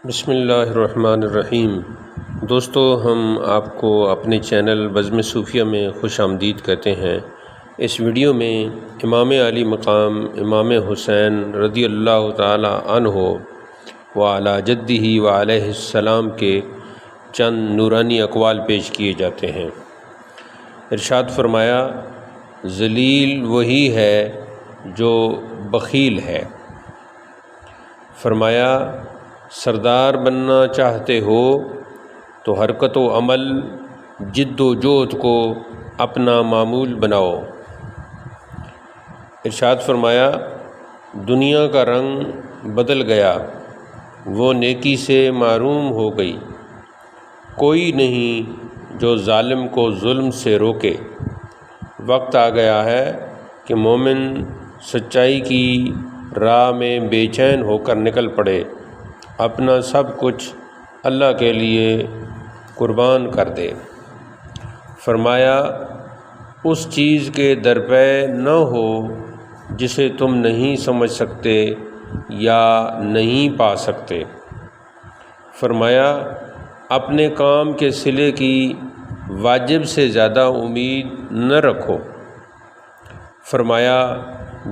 بسم اللہ الرحمن الرحیم۔ دوستو، ہم آپ کو اپنے چینل بزم صوفیہ میں خوش آمدید کہتے ہیں۔ اس ویڈیو میں امام علی مقام امام حسین رضی اللہ تعالی عنہ وعلی جدہ وعلیہ السلام کے چند نورانی اقوال پیش کیے جاتے ہیں۔ ارشاد فرمایا، ذلیل وہی ہے جو بخیل ہے۔ فرمایا، سردار بننا چاہتے ہو تو حرکت و عمل، جد و جہد کو اپنا معمول بناؤ۔ ارشاد فرمایا، دنیا کا رنگ بدل گیا، وہ نیکی سے محروم ہو گئی، کوئی نہیں جو ظالم کو ظلم سے روکے۔ وقت آ گیا ہے کہ مومن سچائی کی راہ میں بے چین ہو کر نکل پڑے، اپنا سب کچھ اللہ کے لیے قربان کر دے۔ فرمایا، اس چیز کے درپے نہ ہو جسے تم نہیں سمجھ سکتے یا نہیں پا سکتے۔ فرمایا، اپنے کام کے صلے کی واجب سے زیادہ امید نہ رکھو۔ فرمایا،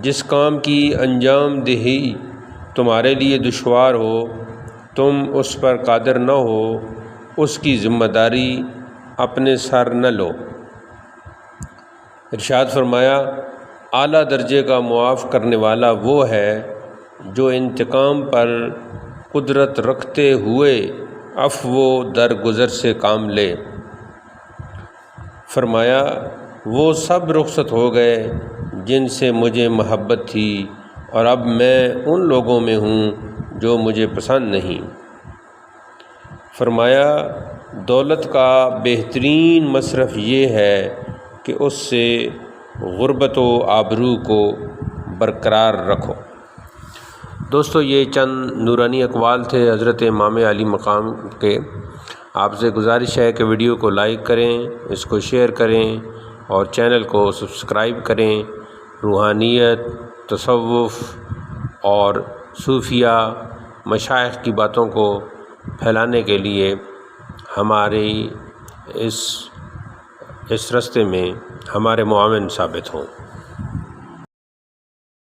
جس کام کی انجام دہی تمہارے لیے دشوار ہو، تم اس پر قادر نہ ہو، اس کی ذمہ داری اپنے سر نہ لو۔ ارشاد فرمایا، اعلیٰ درجے کا معاف کرنے والا وہ ہے جو انتقام پر قدرت رکھتے ہوئے عفو و درگزر سے کام لے۔ فرمایا، وہ سب رخصت ہو گئے جن سے مجھے محبت تھی، اور اب میں ان لوگوں میں ہوں جو مجھے پسند نہیں۔ فرمایا، دولت کا بہترین مصرف یہ ہے کہ اس سے غربت و آبرو کو برقرار رکھو۔ دوستو، یہ چند نورانی اقوال تھے حضرت امام علی مقام کے۔ آپ سے گزارش ہے کہ ویڈیو کو لائک کریں، اس کو شیئر کریں اور چینل کو سبسکرائب کریں۔ روحانیت، تصوف اور صوفیہ مشائخ کی باتوں کو پھیلانے کے لیے ہماری اس راستے میں ہمارے معاون ثابت ہوں۔